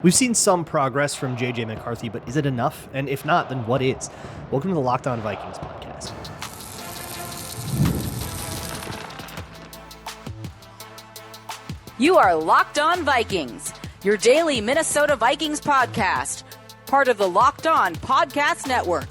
We've seen some progress from JJ McCarthy, but is it enough? And if not, then what is? Welcome to the Locked On Vikings podcast. You are Locked On Vikings, your daily Minnesota Vikings podcast, part of the Locked On Podcast Network,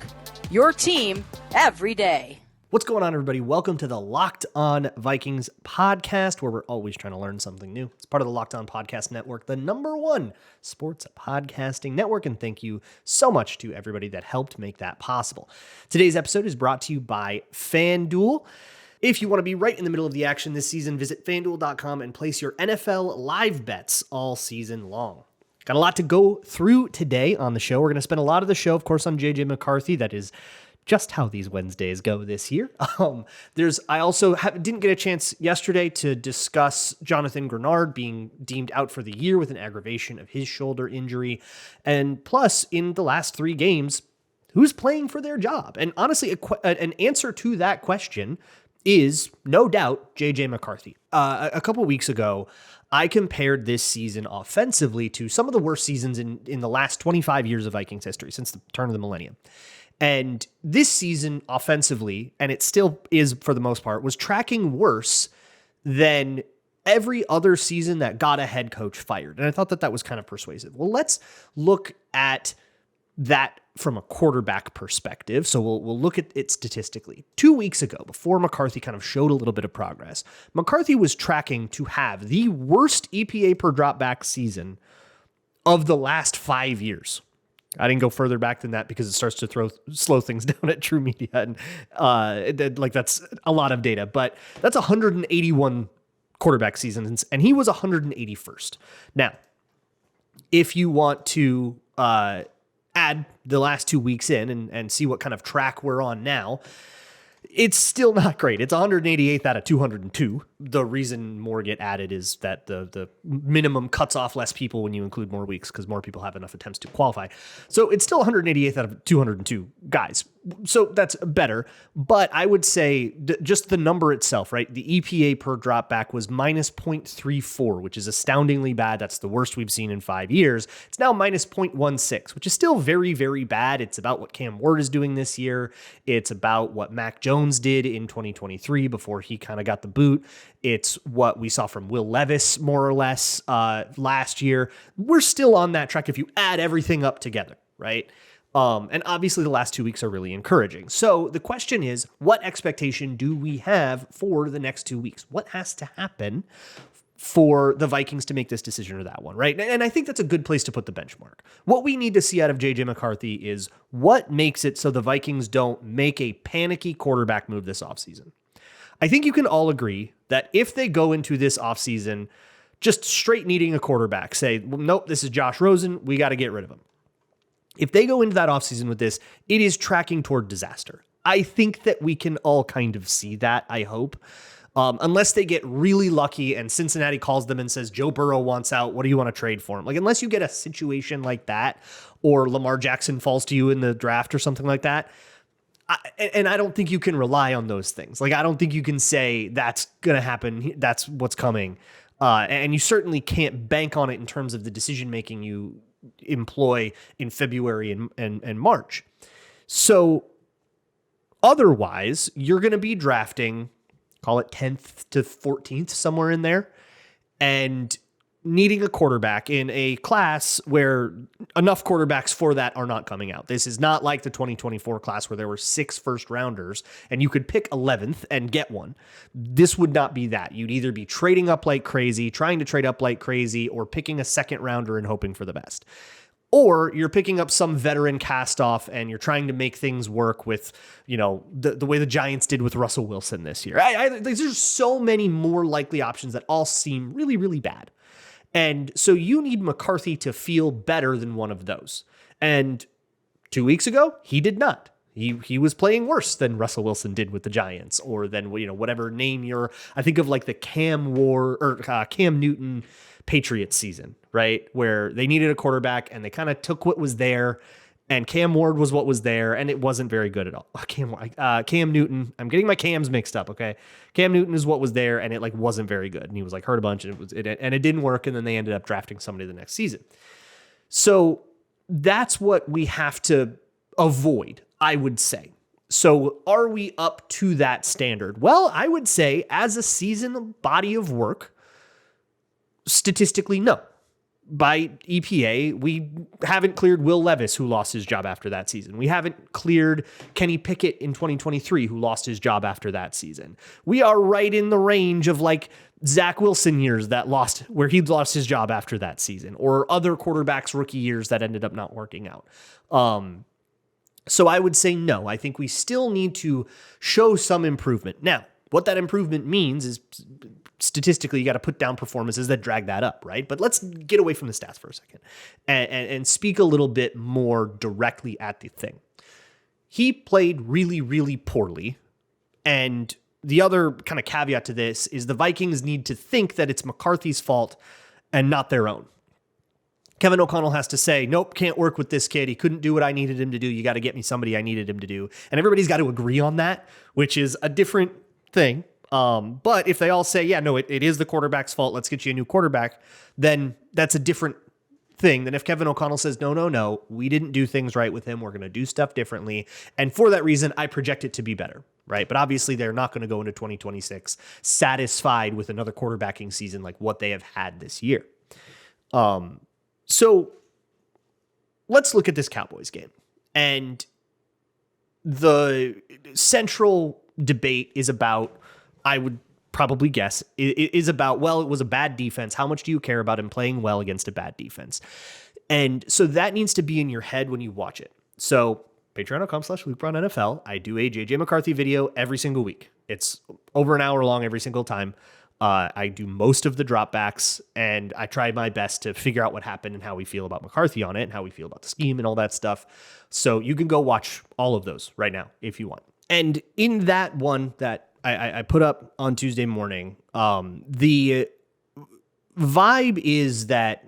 your team every day. What's going on, everybody? Welcome to the Locked On Vikings podcast, where we're always trying to learn something new. It's part of the Locked On Podcast Network, the #1 sports podcasting network, and thank you so much to everybody that helped make that possible. Today's episode is brought to you by FanDuel. If you want to be right in the middle of the action this season, visit FanDuel.com and place your NFL live bets all season long. Got a lot to go through today on the show. We're going to spend a lot of the show, of course, on JJ McCarthy. That is just how these Wednesdays go this year. I also didn't get a chance yesterday to discuss Jonathan Grenard being deemed out for the year with an aggravation of his shoulder injury. And plus, in the last 3 games, who's playing for their job? And honestly, an answer to that question is no doubt JJ McCarthy. A couple weeks ago, I compared this season offensively to some of the worst seasons in the last 25 years of Vikings history since the turn of the millennium. And this season offensively, and it still is for the most part, was tracking worse than every other season that got a head coach fired. And I thought that was kind of persuasive. Well, let's look at that from a quarterback perspective. So we'll look at it statistically. 2 weeks ago, before McCarthy kind of showed a little bit of progress, McCarthy was tracking to have the worst EPA per dropback season of the last 5 years. I didn't go further back than that because it starts to slow things down at True Media, and that's a lot of data. But that's 181 quarterback seasons, and he was 181st. Now, if you want to add the last 2 weeks in and see what kind of track we're on now, it's still not great. It's 188th out of 202. The reason more get added is that the minimum cuts off less people when you include more weeks because more people have enough attempts to qualify. So it's still 188th out of 202 guys. So that's better. But I would say just the number itself, right? The EPA per dropback was minus 0.34, which is astoundingly bad. That's the worst we've seen in 5 years. It's now minus 0.16, which is still very, very bad. It's about what Cam Ward is doing this year. It's about what Mac Jones did in 2023 before he kind of got the boot. It's what we saw from Will Levis, more or less, last year. We're still on that track if you add everything up together, right? And obviously the last 2 weeks are really encouraging. So the question is, what expectation do we have for the next 2 weeks? What has to happen for the Vikings to make this decision or that one, right? And I think that's a good place to put the benchmark. What we need to see out of JJ McCarthy is what makes it so the Vikings don't make a panicky quarterback move this offseason. I think you can all agree that if they go into this offseason just straight needing a quarterback, say, well, nope, this is Josh Rosen, we got to get rid of him. If they go into that offseason with this, it is tracking toward disaster. I think that we can all kind of see that, I hope. Unless they get really lucky and Cincinnati calls them and says, Joe Burrow wants out, what do you want to trade for him? Like, unless you get a situation like that, or Lamar Jackson falls to you in the draft or something like that, I don't think you can rely on those things. Like, I don't think you can say that's going to happen, that's what's coming. And you certainly can't bank on it in terms of the decision-making you employ in February and March. So otherwise, you're going to be drafting, call it 10th to 14th, somewhere in there, and needing a quarterback in a class where enough quarterbacks for that are not coming out. This is not like the 2024 class where there were 6 first-rounders and you could pick 11th and get one. This would not be that. You'd either be trading up like crazy, trying to trade up like crazy, or picking a second-rounder and hoping for the best. Or you're picking up some veteran cast-off and you're trying to make things work with, the way the Giants did with Russell Wilson this year. There's so many more likely options that all seem really, really bad. And so you need McCarthy to feel better than one of those. And 2 weeks ago, he did not. He was playing worse than Russell Wilson did with the Giants, or than whatever name I think of, like the Cam Newton Patriots season, right? Where they needed a quarterback and they kind of took what was there, and Cam Ward was what was there, and it wasn't very good at all. Cam Newton, I'm getting my Cams mixed up, okay? Cam Newton is what was there, and it wasn't very good, and he was hurt a bunch, and it didn't work, and then they ended up drafting somebody the next season. So that's what we have to avoid, I would say. So are we up to that standard? Well, I would say as a seasoned body of work, statistically, no. By EPA, we haven't cleared Will Levis, who lost his job after that season. We haven't cleared Kenny Pickett in 2023, who lost his job after that season. We are right in the range of like Zach Wilson years where he lost his job after that season, or other quarterbacks rookie years that ended up not working out. So I would say no. I think we still need to show some improvement. Now, what that improvement means is statistically, you got to put down performances that drag that up, right? But let's get away from the stats for a second and speak a little bit more directly at the thing. He played really, really poorly. And the other kind of caveat to this is the Vikings need to think that it's McCarthy's fault and not their own. Kevin O'Connell has to say, nope, can't work with this kid. He couldn't do what I needed him to do. You got to get me somebody I needed him to do. And everybody's got to agree on that, which is a different thing. But if they all say, yeah, no, it is the quarterback's fault, let's get you a new quarterback, then that's a different thing than if Kevin O'Connell says, no, we didn't do things right with him. We're going to do stuff differently. And for that reason, I project it to be better, right? But obviously they're not going to go into 2026 satisfied with another quarterbacking season like what they have had this year. So let's look at this Cowboys game. And the central debate is about, I would probably guess, it is about, well, it was a bad defense. How much do you care about him playing well against a bad defense? And so that needs to be in your head when you watch it. So patreon.com/LukeBrownNFL. I do a JJ McCarthy video every single week. It's over an hour long every single time. I do most of the dropbacks, and I try my best to figure out what happened and how we feel about McCarthy on it and how we feel about the scheme and all that stuff. So you can go watch all of those right now if you want. And in that one that I put up on Tuesday morning, the vibe is that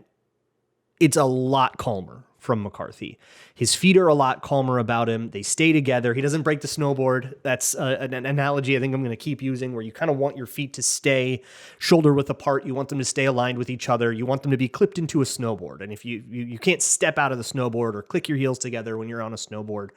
it's a lot calmer from McCarthy. His feet are a lot calmer about him. They stay together. He doesn't break the snowboard. That's an analogy I think I'm going to keep using, where you kind of want your feet to stay shoulder width apart. You want them to stay aligned with each other. You want them to be clipped into a snowboard. And if you can't step out of the snowboard or click your heels together when you're on a snowboard,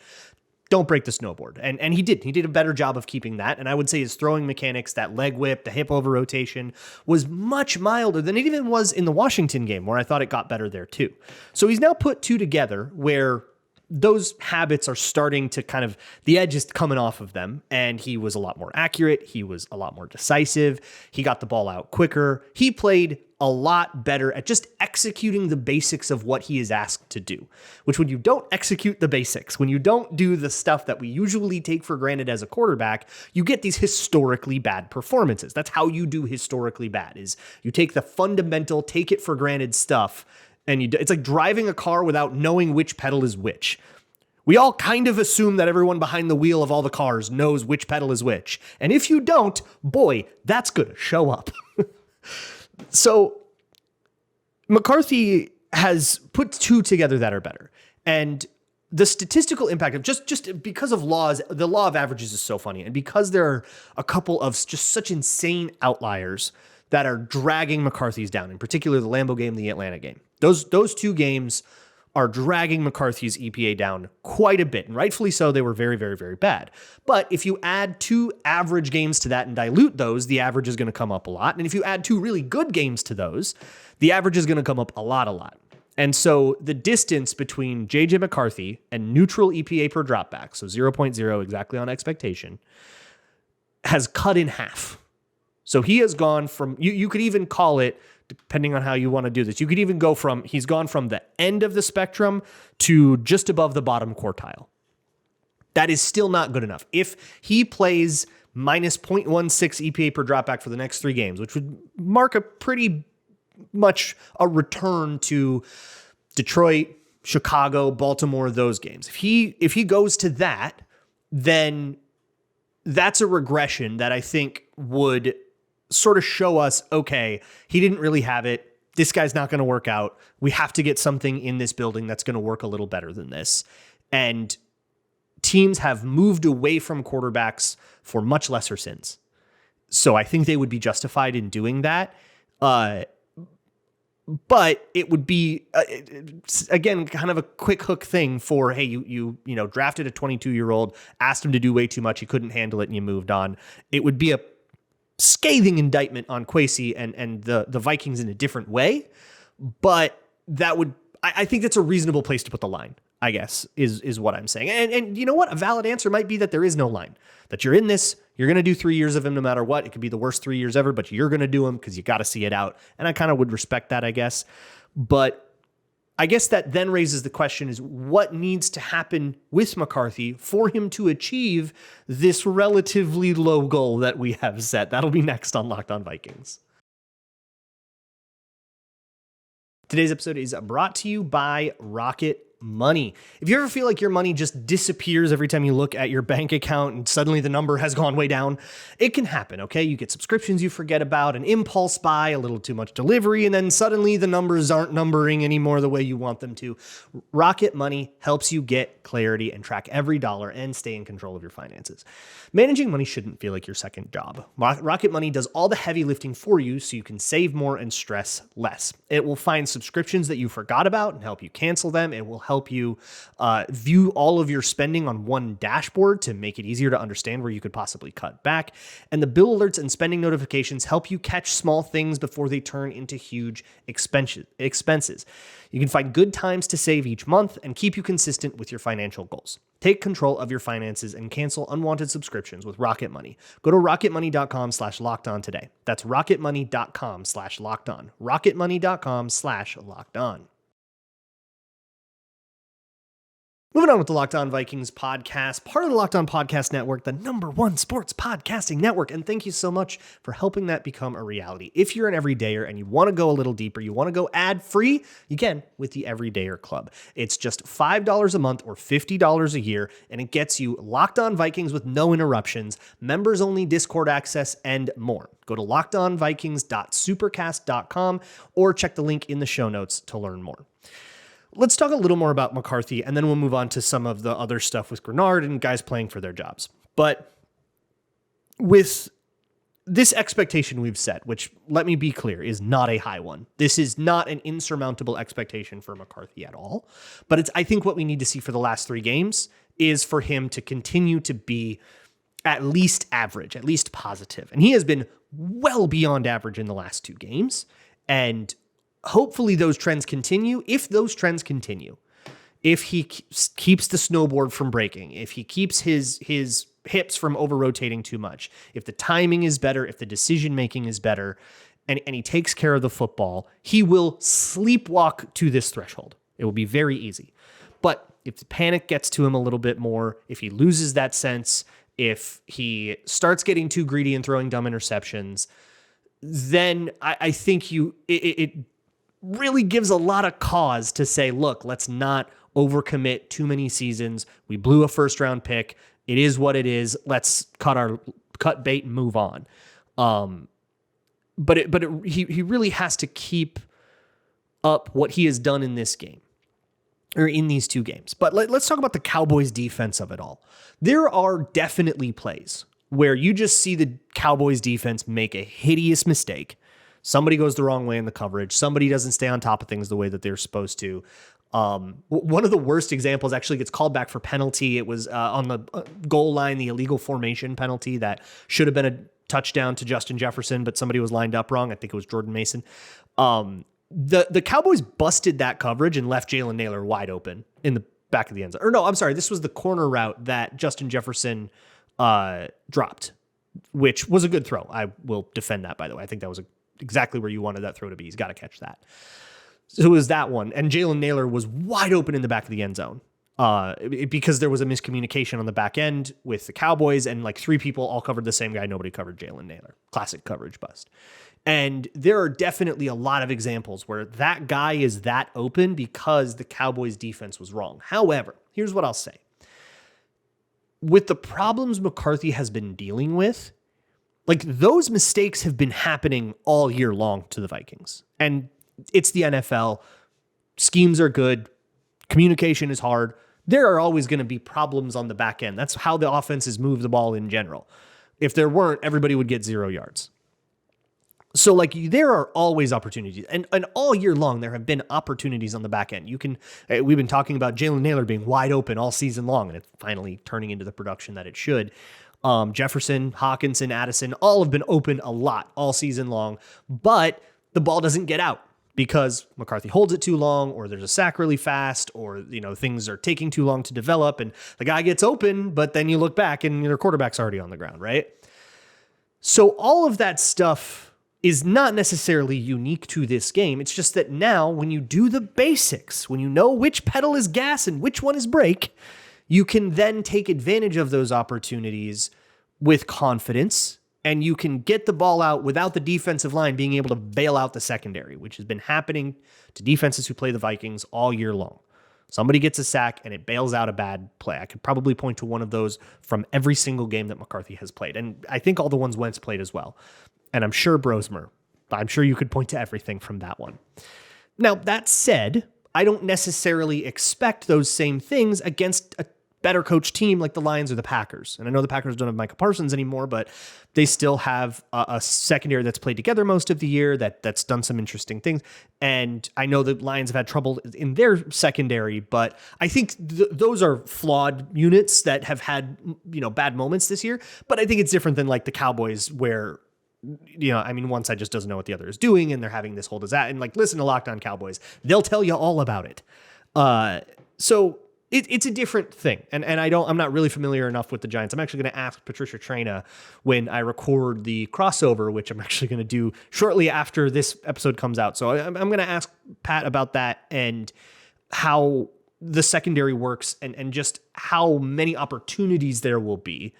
don't break the snowboard. And he did a better job of keeping that. And I would say his throwing mechanics, that leg whip, the hip over rotation, was much milder than it even was in the Washington game, where I thought it got better there too. So he's now put two together where those habits are starting to kind of, the edge is coming off of them. And he was a lot more accurate. He was a lot more decisive. He got the ball out quicker. He played a lot better at just executing the basics of what he is asked to do, which when you don't execute the basics, when you don't do the stuff that we usually take for granted as a quarterback, you get these historically bad performances. That's how you do historically bad, is you take the fundamental, take it for granted stuff, and it's like driving a car without knowing which pedal is which. We all kind of assume that everyone behind the wheel of all the cars knows which pedal is which. And if you don't, boy, that's going to show up. So McCarthy has put two together that are better. And the statistical impact of just because of laws, the law of averages is so funny. And because there are a couple of just such insane outliers that are dragging McCarthy's down, in particular the Lambeau game, the Atlanta game. Those two games are dragging McCarthy's EPA down quite a bit. And rightfully so, they were very, very, very bad. But if you add two average games to that and dilute those, the average is going to come up a lot. And if you add two really good games to those, the average is going to come up a lot. And so the distance between JJ McCarthy and neutral EPA per dropback, so 0.0 exactly on expectation, has cut in half. So he has gone from, you could even call it, depending on how you want to do this, you could even go from, he's gone from the end of the spectrum to just above the bottom quartile. That is still not good enough. If he plays minus 0.16 EPA per dropback for the next 3 games, which would mark a pretty much a return to Detroit, Chicago, Baltimore, those games. If he goes to that, then that's a regression that I think would sort of show us, okay, he didn't really have it. This guy's not going to work out. We have to get something in this building that's going to work a little better than this. And teams have moved away from quarterbacks for much lesser sins. So I think they would be justified in doing that. But it would be, again, kind of a quick hook thing for, hey, you drafted a 22-year-old, asked him to do way too much, he couldn't handle it, and you moved on. It would be a scathing indictment on Kwesi and the Vikings in a different way. But I think that's a reasonable place to put the line, I guess, is what I'm saying. And you know what? A valid answer might be that there is no line, that you're in this, you're going to do 3 years of him no matter what. It could be the worst 3 years ever, but you're going to do him because you got to see it out. And I kind of would respect that, I guess. But I guess that then raises the question is what needs to happen with McCarthy for him to achieve this relatively low goal that we have set? That'll be next on Locked On Vikings. Today's episode is brought to you by Rocket Money. If you ever feel like your money just disappears every time you look at your bank account and suddenly the number has gone way down, it can happen, okay? You get subscriptions you forget about, an impulse buy, a little too much delivery, and then suddenly the numbers aren't numbering anymore the way you want them to. Rocket Money helps you get clarity and track every dollar and stay in control of your finances. Managing money shouldn't feel like your second job. Rocket Money does all the heavy lifting for you so you can save more and stress less. It will find subscriptions that you forgot about and help you cancel them. It will help you view all of your spending on one dashboard to make it easier to understand where you could possibly cut back. And the bill alerts and spending notifications help you catch small things before they turn into huge expenses. You can find good times to save each month and keep you consistent with your financial goals. Take control of your finances and cancel unwanted subscriptions with Rocket Money. Go to rocketmoney.com/lockedon today. That's rocketmoney.com/lockedon. rocketmoney.com/lockedon. Moving on with the Locked On Vikings podcast, part of the Locked On Podcast Network, the #1 sports podcasting network. And thank you so much for helping that become a reality. If you're an everydayer and you want to go a little deeper, you want to go ad-free, you can with the Everydayer Club. It's just $5 a month or $50 a year, and it gets you Locked On Vikings with no interruptions, members-only Discord access, and more. Go to lockedonvikings.supercast.com or check the link in the show notes to learn more. Let's talk a little more about McCarthy, and then we'll move on to some of the other stuff with Grenard and guys playing for their jobs. But with this expectation we've set, which, let me be clear, is not a high one. This is not an insurmountable expectation for McCarthy at all. But it's, I think what we need to see for the last 3 games is for him to continue to be at least average, at least positive. And he has been well beyond average in the last 2 games. And hopefully those trends continue. If those trends continue, if he keeps the snowboard from breaking, if he keeps his hips from over-rotating too much, if the timing is better, if the decision-making is better, and he takes care of the football, he will sleepwalk to this threshold. It will be very easy. But if the panic gets to him a little bit more, if he loses that sense, if he starts getting too greedy and throwing dumb interceptions, then I think it really gives a lot of cause to say, look, let's not overcommit too many seasons. We blew a first-round pick. It is what it is. Let's cut bait and move on. He really has to keep up what he has done in this game, or in these 2 games. But let's talk about the Cowboys' defense of it all. There are definitely plays where you just see the Cowboys' defense make a hideous mistake. Somebody goes the wrong way in the coverage. Somebody doesn't stay on top of things the way that they're supposed to. One of the worst examples actually gets called back for penalty. It was on the goal line, the illegal formation penalty that should have been a touchdown to Justin Jefferson, but somebody was lined up wrong. I think it was Jordan Mason. The Cowboys busted that coverage and left Jalen Nailor wide open in the back of the end zone. Or no, I'm sorry. This was the corner route that Justin Jefferson dropped, which was a good throw. I will defend that, by the way. I think that was exactly where you wanted that throw to be. He's got to catch that. So it was that one. And Jalen Nailor was wide open in the back of the end zone because there was a miscommunication on the back end with the Cowboys, and like 3 people all covered the same guy. Nobody covered Jalen Nailor. Classic coverage bust. And there are definitely a lot of examples where that guy is that open because the Cowboys defense was wrong. However, here's what I'll say. With the problems McCarthy has been dealing with, like, those mistakes have been happening all year long to the Vikings. And it's the NFL. Schemes are good. Communication is hard. There are always going to be problems on the back end. That's how the offenses move the ball in general. If there weren't, everybody would get 0 yards. So like there are always opportunities, and all year long there have been opportunities on the back end. We've been talking about Jalen Naylor being wide open all season long, and it's finally turning into the production that it should. Jefferson, Hawkinson, Addison, all have been open a lot all season long, but the ball doesn't get out because McCarthy holds it too long, or there's a sack really fast, or things are taking too long to develop, and the guy gets open, but then you look back and your quarterback's already on the ground, right? So all of that stuff is not necessarily unique to this game. It's just that now when you do the basics, when you know which pedal is gas and which one is brake, you can then take advantage of those opportunities with confidence, and you can get the ball out without the defensive line being able to bail out the secondary, which has been happening to defenses who play the Vikings all year long. Somebody gets a sack and it bails out a bad play. I could probably point to one of those from every single game that McCarthy has played. And I think all the ones Wentz played as well. And I'm sure I'm sure you could point to everything from that one. Now, that said, I don't necessarily expect those same things against a better coach team like the Lions or the Packers. And I know the Packers don't have Micah Parsons anymore, but they still have a secondary that's played together most of the year that's done some interesting things. And I know the Lions have had trouble in their secondary, but I think those are flawed units that have had, bad moments this year. But I think it's different than like the Cowboys where, one side just doesn't know what the other is doing, and they're having this whole disaster. And like, listen to Locked On Cowboys. They'll tell you all about it. So it's a different thing. And I'm not really familiar enough with the Giants. I'm actually going to ask Patricia Traina when I record the crossover, which I'm actually going to do shortly after this episode comes out. So I'm going to ask Pat about that and how the secondary works and just how many opportunities there will be,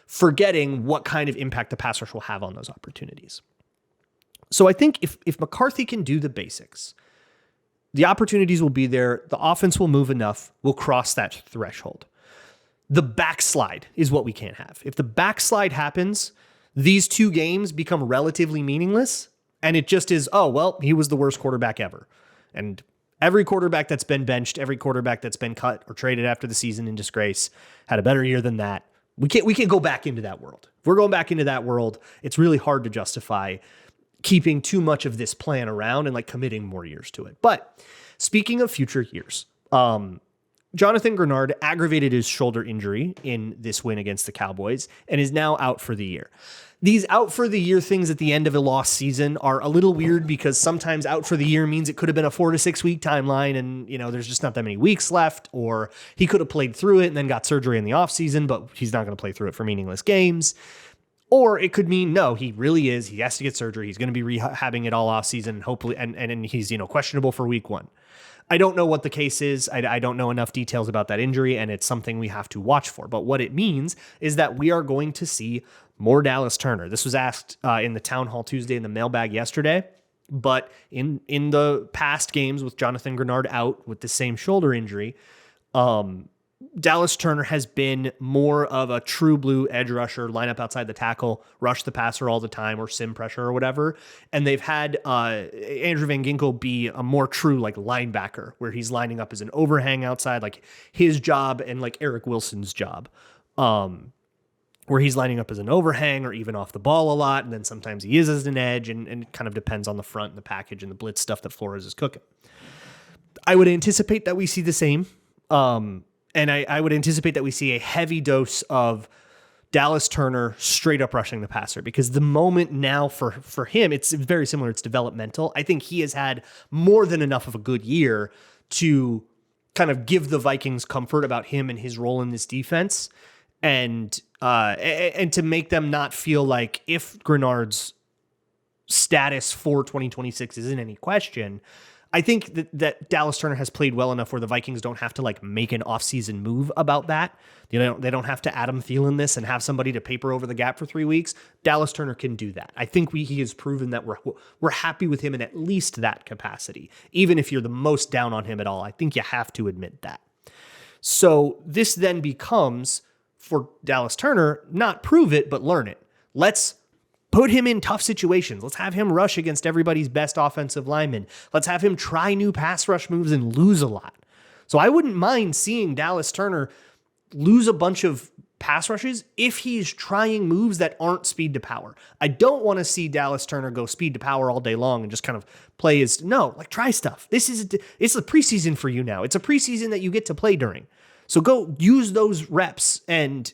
forgetting what kind of impact the pass rush will have on those opportunities. So I think if McCarthy can do the basics, the opportunities will be there. The offense will move enough. We'll cross that threshold. The backslide is what we can't have. If the backslide happens, these two games become relatively meaningless, and it just is, he was the worst quarterback ever. And every quarterback that's been benched, every quarterback that's been cut or traded after the season in disgrace had a better year than that. We can't go back into that world. If we're going back into that world, it's really hard to justify keeping too much of this plan around and like committing more years to it. But speaking of future years, Jonathan Grenard aggravated his shoulder injury in this win against the Cowboys and is now out for the year. These out for the year things at the end of a lost season are a little weird because sometimes out for the year means it could have been a 4 to 6 week timeline and, there's just not that many weeks left, or he could have played through it and then got surgery in the offseason, but he's not going to play through it for meaningless games. Or it could mean, no, he really is. He has to get surgery. He's going to be rehabbing it all off season, hopefully, and he's, questionable for week 1. I don't know what the case is. I don't know enough details about that injury, and it's something we have to watch for. But what it means is that we are going to see more Dallas Turner. This was asked in the Town Hall Tuesday in the mailbag yesterday. But in the past games with Jonathan Grenard out with the same shoulder injury, Dallas Turner has been more of a true blue edge rusher, line up outside the tackle, rush the passer all the time, or sim pressure or whatever. And they've had Andrew Van Ginkel be a more true like linebacker, where he's lining up as an overhang outside, like his job and like Eric Wilson's job, where he's lining up as an overhang or even off the ball a lot. And then sometimes he is as an edge, and it kind of depends on the front and the package and the blitz stuff that Flores is cooking. I would anticipate that we see the same. And I would anticipate that we see a heavy dose of Dallas Turner straight up rushing the passer, because the moment now for him, it's very similar. It's developmental. I think he has had more than enough of a good year to kind of give the Vikings comfort about him and his role in this defense, and to make them not feel like if Grenard's status for 2026 is in any question. I think that Dallas Turner has played well enough where the Vikings don't have to like make an offseason move about that. They don't have to Adam Thielen this and have somebody to paper over the gap for 3 weeks. Dallas Turner can do that. I think he has proven that we're happy with him in at least that capacity. Even if you're the most down on him at all, I think you have to admit that. So this then becomes, for Dallas Turner, not prove it, but learn it. Let's put him in tough situations. Let's have him rush against everybody's best offensive linemen. Let's have him try new pass rush moves and lose a lot. So I wouldn't mind seeing Dallas Turner lose a bunch of pass rushes if he's trying moves that aren't speed to power. I don't want to see Dallas Turner go speed to power all day long and just kind of play his, no, like try stuff. It's a preseason for you now. It's a preseason that you get to play during. So go use those reps and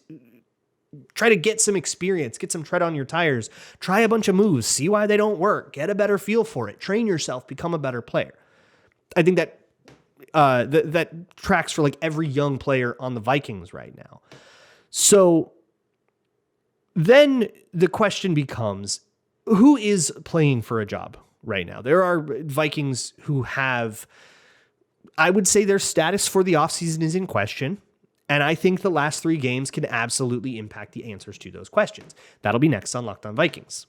try to get some experience, get some tread on your tires, try a bunch of moves, see why they don't work, get a better feel for it, train yourself, become a better player. I think that that tracks for like every young player on the Vikings right now. So then the question becomes, who is playing for a job right now? There are Vikings who have, I would say their status for the offseason is in question. And I think the last 3 games can absolutely impact the answers to those questions. That'll be next on Locked On Vikings.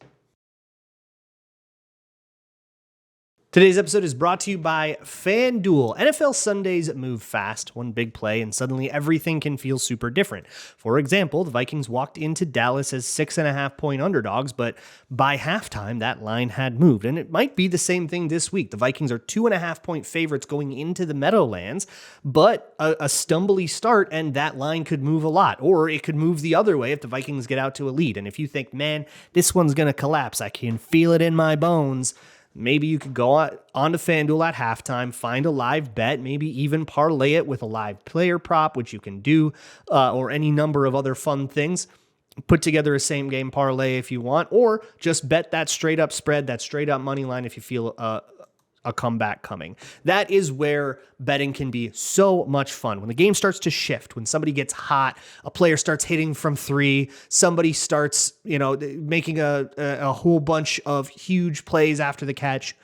Today's episode is brought to you by FanDuel. NFL Sundays move fast. One big play, and suddenly everything can feel super different. For example, the Vikings walked into Dallas as 6.5-point underdogs, but by halftime, that line had moved. And it might be the same thing this week. The Vikings are 2.5-point favorites going into the Meadowlands, but a stumbly start, and that line could move a lot. Or it could move the other way if the Vikings get out to a lead. And if you think, man, this one's going to collapse, I can feel it in my bones, maybe you could go on to FanDuel at halftime, find a live bet, maybe even parlay it with a live player prop, which you can do, or any number of other fun things. Put together a same game parlay if you want, or just bet that straight up spread, that straight up money line if you feel a comeback coming. That is where betting can be so much fun. When the game starts to shift, when somebody gets hot, a player starts hitting from 3, somebody starts, making a whole bunch of huge plays after the catch.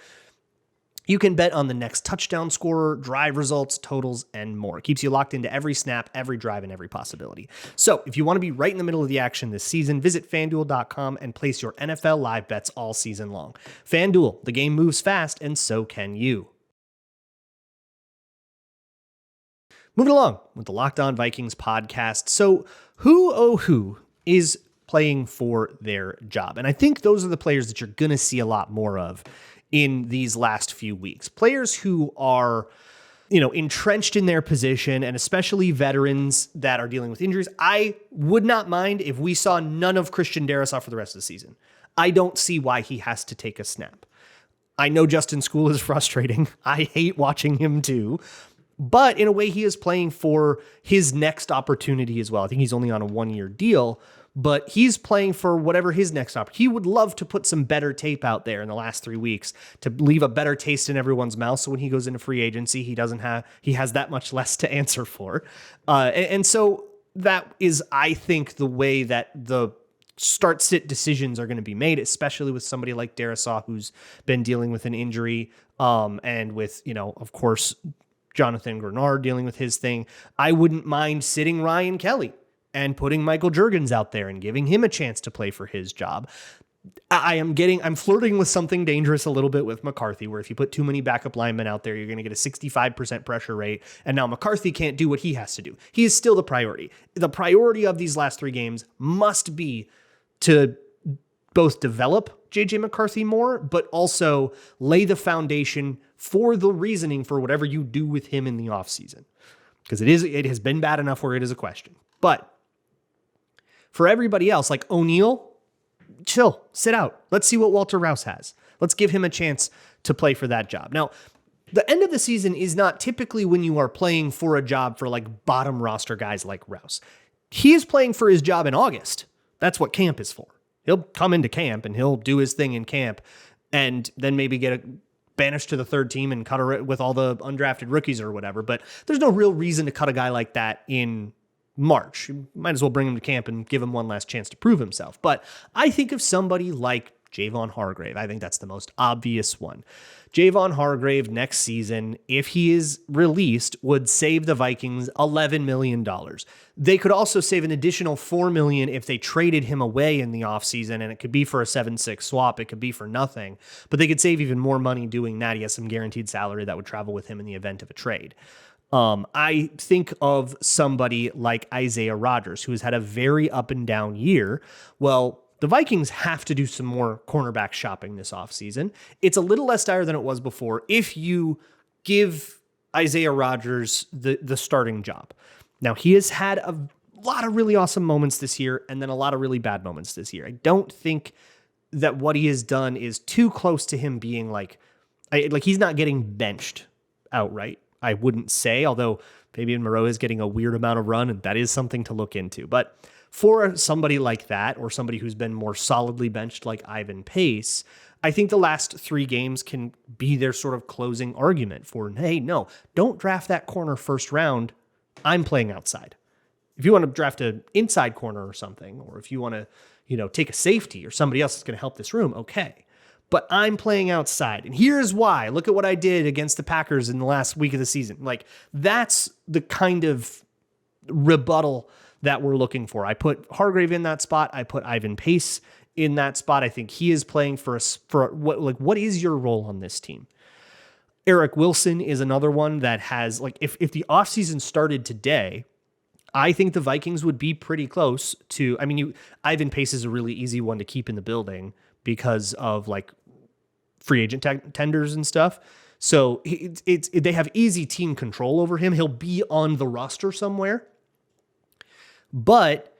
You can bet on the next touchdown scorer, drive results, totals, and more. It keeps you locked into every snap, every drive, and every possibility. So if you want to be right in the middle of the action this season, visit FanDuel.com and place your NFL live bets all season long. FanDuel, the game moves fast, and so can you. Moving along with the Locked On Vikings podcast. So who is playing for their job? And I think those are the players that you're going to see a lot more of in these last few weeks. Players who are, entrenched in their position, and especially veterans that are dealing with injuries. I would not mind if we saw none of Christian Darrisaw for the rest of the season. I don't see why he has to take a snap. I know Justin School is frustrating. I hate watching him too. But in a way, he is playing for his next opportunity as well. I think he's only on a 1-year deal, but he's playing for whatever his next opportunity. He would love to put some better tape out there in the last 3 weeks to leave a better taste in everyone's mouth. So when he goes into free agency, he has that much less to answer for. And so that is, I think, the way that the start-sit decisions are going to be made, especially with somebody like Darrisaw, who's been dealing with an injury, and with, of course, Jonathan Grenard dealing with his thing. I wouldn't mind sitting Ryan Kelly and putting Michael Juergens out there and giving him a chance to play for his job. I'm flirting with something dangerous a little bit with McCarthy, where if you put too many backup linemen out there, you're going to get a 65% pressure rate. And now McCarthy can't do what he has to do. He is still the priority. The priority of these last 3 games must be to both develop JJ McCarthy more, but also lay the foundation for the reasoning for whatever you do with him in the offseason. Because it has been bad enough where it is a question. But for everybody else, like O'Neal, chill, sit out. Let's see what Walter Rouse has. Let's give him a chance to play for that job. Now, the end of the season is not typically when you are playing for a job for like bottom roster guys like Rouse. He is playing for his job in August. That's what camp is for. He'll come into camp and he'll do his thing in camp and then maybe get banished to the 3rd team and cut it with all the undrafted rookies or whatever. But there's no real reason to cut a guy like that in March. You might as well bring him to camp and give him one last chance to prove himself. But I think of somebody like Javon Hargrave. I think that's the most obvious one. Javon Hargrave next season, if he is released, would save the Vikings $11 million. They could also save an additional $4 million if they traded him away in the offseason, and it could be for a 7-6 swap. It could be for nothing, but they could save even more money doing that. He has some guaranteed salary that would travel with him in the event of a trade. I think of somebody like Isaiah Rodgers, who has had a very up and down year. Well, the Vikings have to do some more cornerback shopping this offseason. It's a little less dire than it was before if you give Isaiah Rodgers the starting job. Now, he has had a lot of really awesome moments this year and then a lot of really bad moments this year. I don't think that what he has done is too close to him being like he's not getting benched outright, I wouldn't say, although Fabian Moreau is getting a weird amount of run, and that is something to look into. But for somebody like that, or somebody who's been more solidly benched like Ivan Pace, I think the last 3 games can be their sort of closing argument for, hey, no, don't draft that corner first round. I'm playing outside. If you want to draft an inside corner or something, or if you want to, take a safety or somebody else that's going to help this room, okay. But I'm playing outside. And here's why. Look at what I did against the Packers in the last week of the season. Like, that's the kind of rebuttal that we're looking for. I put Hargrave in that spot. I put Ivan Pace in that spot. I think he is playing for what is your role on this team? Eric Wilson is another one that has, like, if the offseason started today, I think the Vikings would be pretty close to, Ivan Pace is a really easy one to keep in the building because of like free agent tenders and stuff. So they have easy team control over him. He'll be on the roster somewhere. But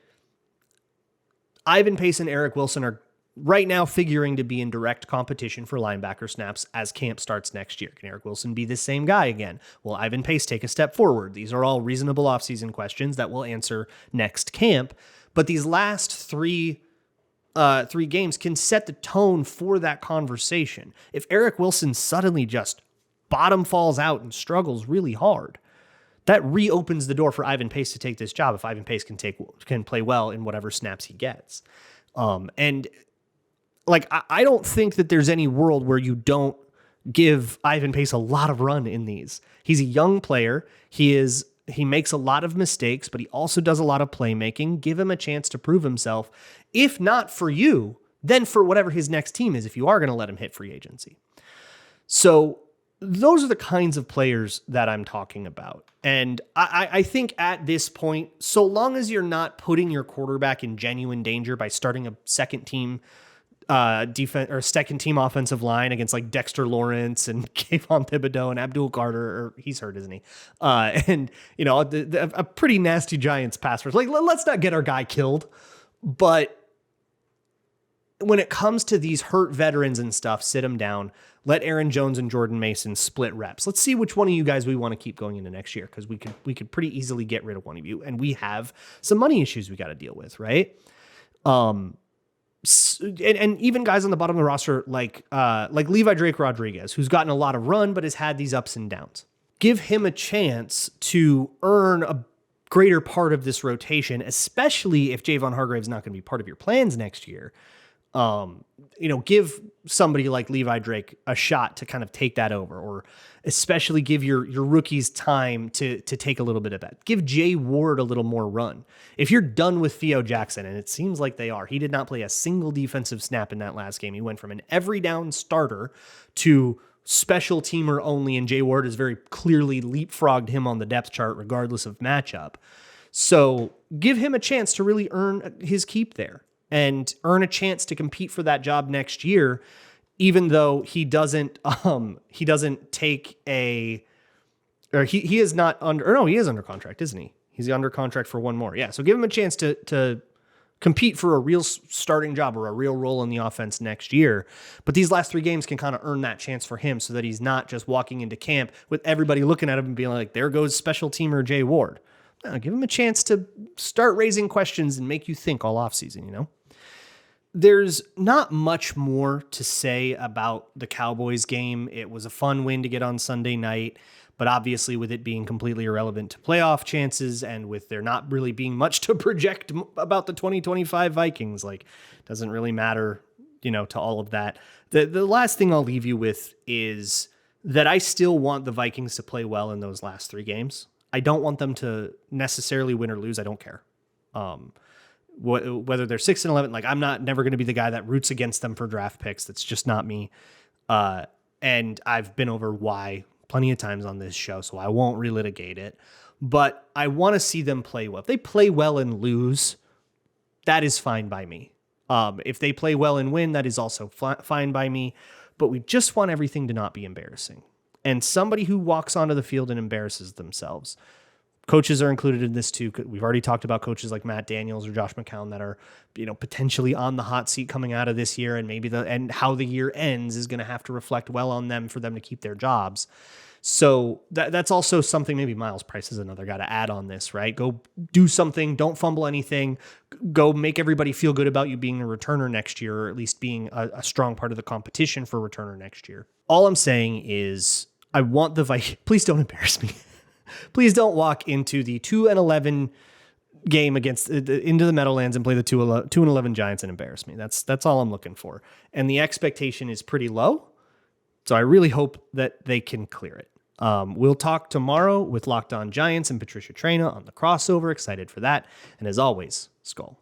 Ivan Pace and Eric Wilson are right now figuring to be in direct competition for linebacker snaps as camp starts next year. Can Eric Wilson be the same guy again? Will Ivan Pace take a step forward? These are all reasonable offseason questions that we'll answer next camp. But these last three games can set the tone for that conversation. If Eric Wilson suddenly just bottom falls out and struggles really hard, that reopens the door for Ivan Pace to take this job if Ivan Pace can play well in whatever snaps he gets. And like, I don't think that there's any world where you don't give Ivan Pace a lot of run in these. He's a young player. He makes a lot of mistakes, but he also does a lot of playmaking. Give him a chance to prove himself. If not for you, then for whatever his next team is, if you are going to let him hit free agency. So those are the kinds of players that I'm talking about. And I think at this point, so long as you're not putting your quarterback in genuine danger by starting a second team defense or second team offensive line against like Dexter Lawrence and Kayvon Thibodeau and Abdul Carter, or he's hurt, isn't he? And a pretty nasty Giants pass rush. Like, let's not get our guy killed. But when it comes to these hurt veterans and stuff, sit them down. Let Aaron Jones and Jordan Mason split reps. Let's see which one of you guys we want to keep going into next year, because we could pretty easily get rid of one of you, and we have some money issues we got to deal with, right? And even guys on the bottom of the roster like Levi Drake Rodriguez, who's gotten a lot of run but has had these ups and downs. Give him a chance to earn a greater part of this rotation, especially if Javon Hargrave's not going to be part of your plans next year. Give somebody like Levi Drake a shot to kind of take that over, or especially give your rookies time to take a little bit of that. Give Jay Ward a little more run. If you're done with Theo Jackson, and it seems like they are, he did not play a single defensive snap in that last game. He went from an every down starter to special teamer only, and Jay Ward has very clearly leapfrogged him on the depth chart regardless of matchup. So give him a chance to really earn his keep there and earn a chance to compete for that job next year, even though he doesn't take he is under contract, isn't he? He's under contract for one more. Yeah. So give him a chance to compete for a real starting job or a real role in the offense next year. But these last 3 games can kind of earn that chance for him, so that he's not just walking into camp with everybody looking at him and being like, there goes special teamer Jay Ward. No, give him a chance to start raising questions and make you think all offseason, There's not much more to say about the Cowboys game. It was a fun win to get on Sunday night, but obviously with it being completely irrelevant to playoff chances and with there not really being much to project about the 2025 Vikings, doesn't really matter, to all of that. The last thing I'll leave you with is that I still want the Vikings to play well in those last 3 games. I don't want them to necessarily win or lose. I don't care. Whether they're 6-11, I'm never going to be the guy that roots against them for draft picks. That's just not me. And I've been over why plenty of times on this show, so I won't relitigate it. But I want to see them play well. If they play well and lose, that is fine by me. If they play well and win, that is also fine by me. But we just want everything to not be embarrassing. And somebody who walks onto the field and embarrasses themselves Coaches are included in this too. We've already talked about coaches like Matt Daniels or Josh McCown that are, potentially on the hot seat coming out of this year, and maybe and how the year ends is going to have to reflect well on them for them to keep their jobs. So that's also something. Maybe Miles Price is another guy to add on this, right? Go do something. Don't fumble anything. Go make everybody feel good about you being a returner next year, or at least being a strong part of the competition for returner next year. All I'm saying is I want the Vikings. Please don't embarrass me. Please don't walk into the 2-11 game into the Meadowlands and play the 2-11 Giants and embarrass me. That's all I'm looking for. And the expectation is pretty low. So I really hope that they can clear it. We'll talk tomorrow with Locked On Giants and Patricia Traina on the crossover. Excited for that. And as always, Skull.